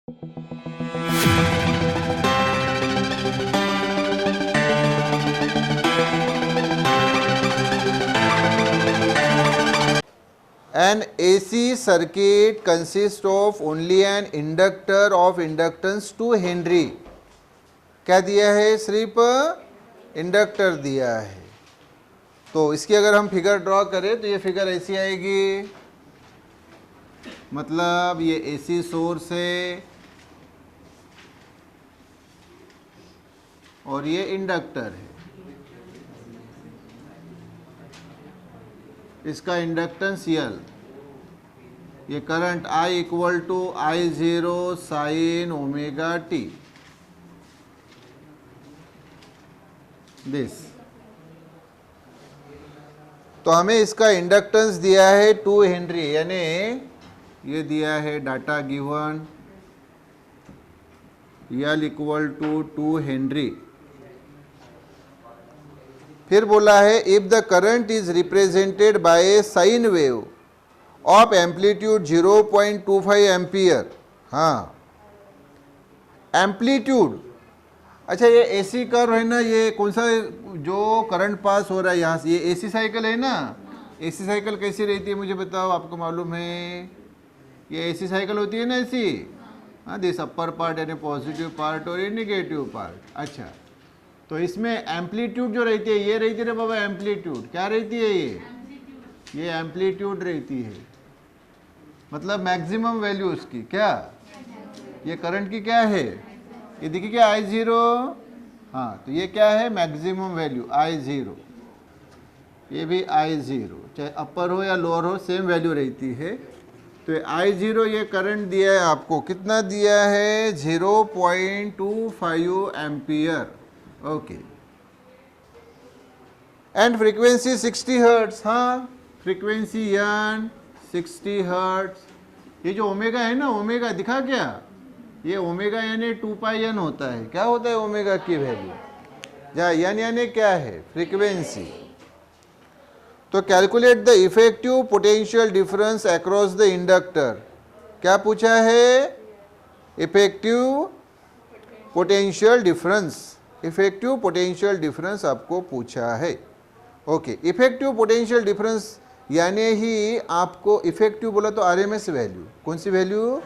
An AC circuit consists of only an inductor of inductance 2 Henry. क्या दिया है? सिर्फ इंडक्टर दिया है. तो इसकी अगर हम फिगर ड्रॉ करें तो ये फिगर ऐसी आएगी. मतलब ये AC सोर्स है और ये इंडक्टर है. इसका इंडक्टेंस L. ये current I equal to I0 sine omega t. This. तो हमें इसका इंडक्टेंस दिया है 2 हेनरी, यानी ये दिया है data given L equal to 2 henry. फिर बोला है if the current is represented by sine wave of amplitude 0.25 ampere. हाँ, एम्पलीट्यूड. अच्छा, ये एसी कर्व है ना, ये कौन सा जो करंट पास हो रहा है यहाँ से, ये एसी साइकिल है ना. एसी साइकिल कैसी रहती है मुझे बताओ, आपको मालूम है? ये एसी साइकिल होती है ना ऐसी. हाँ, दिस अपर पार्ट यानी पॉजिटिव पार्ट और ये निगेटिव पार्ट. अच्छा, तो इसमें एम्पलीट्यूड जो रहती है ये रहती है बाबा. एम्पलीट्यूड क्या रहती है? ये एम्पलीट्यूड रहती है. मतलब मैक्सिमम वैल्यू उसकी. क्या ये करंट की क्या है? ये देखिए क्या I0. हाँ, तो ये क्या है? Maximum value I0. ये भी I0, चाहे अपर हो या लोअर हो सेम वैल्यू रहती है. तो I0 ये करंट दिया है आपको. कितना दिया है? 0.25 ampere. Okay. And frequency 60 hertz. हाँ, फ्रीक्वेंसी N 60 हर्ट्ज. ये जो ओमेगा है ना, ओमेगा दिखा क्या? ये ओमेगा यानी 2πN होता है. क्या होता है ओमेगा की वैल्यू? जहाँ N यानी क्या है? फ्रीक्वेंसी. तो calculate the effective potential difference across the inductor. क्या पूछा है? Effective potential difference. Effective potential difference आपको पूछा है. ओके. इफेक्टिव पोटेंशियल डिफरेंस यानी ही आपको इफेक्टिव बोला तो आरएमएस वैल्यू. कौन सी वैल्यू?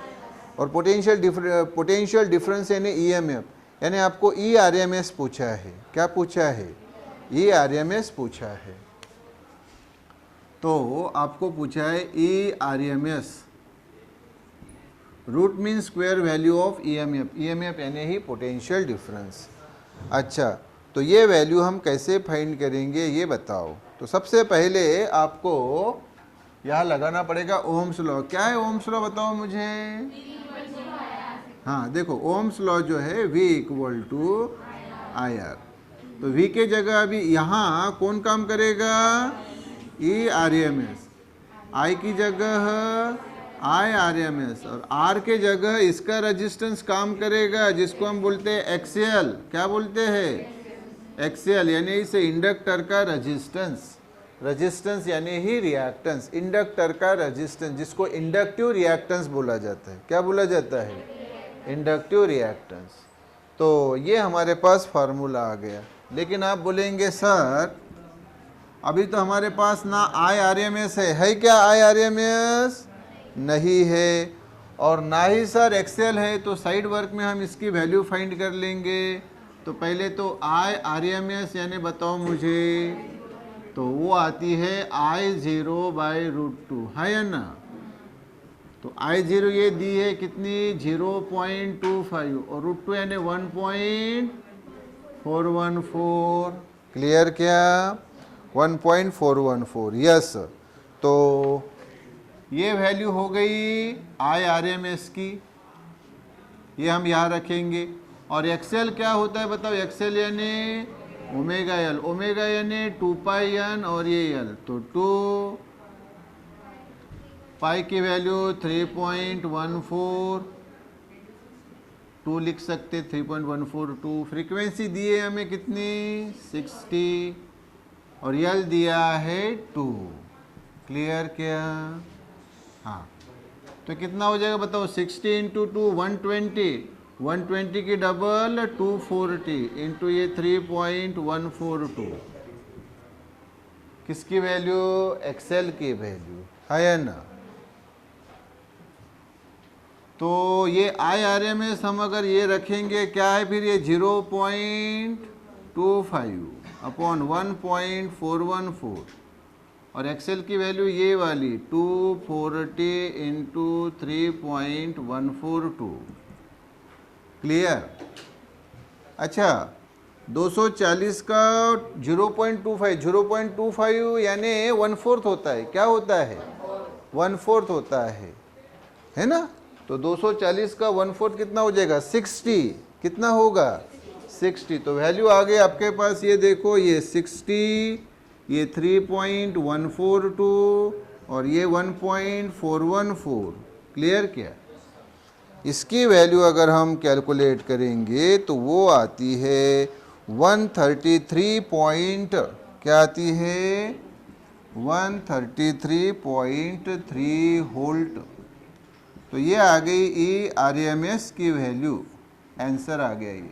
और पोटेंशियल डिफरेंस यानी ईएमएफ, यानी आपको ई आरएमएस पूछा है. क्या पूछा है? ई आरएमएस पूछा है. तो आपको पूछा है E RMS. Root mean square value of EMF. EMF यानी ही पोटेंशियल डिफरेंस. अच्छा, तो ये वैल्यू हम कैसे फाइंड करेंगे ये बताओ. तो सबसे पहले आपको यहाँ लगाना पड़ेगा ओम्स लॉ. क्या है ओम्स लॉ बताओ मुझे? हाँ, देखो ओम्स लॉ जो है V इक्वल टू IR. तो V के जगह अभी यहाँ कौन काम करेगा? ई आरएमएस. I की जगह I आरएमएस और R के जगह इसका रेजिस्टेंस काम करेगा जिसको हम बोलते हैं एक्सियल. क्या बोलते हैं? एक्सियल. यानी इसे इंडक्टर का रेजिस्टेंस. रेजिस्टेंस यानी ही रिएक्टेंस. इंडक्टर का रेजिस्टेंस जिसको इंडक्टिव रिएक्टेंस बोला जाता है. क्या बोला जाता है? Inductive reactance. तो ये हमारे पास फार्मूला आ गया. लेकिन आप बोलेंगे सर अभी तो हमारे पास ना I आरएमएस है क्या? I आरएमएस नहीं है और ना ही सर एक्सेल है. तो साइड वर्क में हम इसकी वैल्यू फाइंड कर लेंगे. तो पहले तो I आरएमएस यानी बताओ मुझे, तो वो आती है I0/√2 है या ना. तो I0 ये दी है कितनी? 0.25 और √2 यानी 1.414. क्लियर क्या? 1.414. यस. तो ये वैल्यू हो गई I आरएमएस की. ये हम यहाँ रखेंगे. और एक्सेल क्या होता है बताओ? एक्सेल यानी ओमेगा एल. ओमेगा यानी 2πN और ये L. तो 2 पाई की वैल्यू 3.142 लिख सकते. 3.142. फ्रीक्वेंसी दी है हमें कितनी? 60 और L दिया है 2. क्लियर क्या? हाँ. तो कितना हो जाएगा बताओ, 60 इंटू 2 120, 120 की डबल 240 इंटू ये 3.142, किसकी वैल्यू, एक्सेल की वैल्यू है या ना। तो ये IRMS हम अगर ये रखेंगे क्या है फिर, ये 0.25 अपॉन 1.414 और एक्सेल की वैल्यू ये वाली 240 इंटू 3.142। क्लियर। अच्छा 240 का 0.25 यानी 1/4 होता है, क्या होता है, 1/4 होता है ना। तो 240 का 1/4 कितना हो जाएगा, 60, कितना होगा 60। तो वैल्यू आ गई आपके पास, ये देखो ये 60, ये 3.142 और ये 1.414। क्लियर क्या। इसकी वैल्यू अगर हम कैलकुलेट करेंगे तो वो आती है 133 पॉइंट, क्या आती है 133.3 वोल्ट। तो ये आ गई IRMS की वैल्यू, आंसर आ गया ये।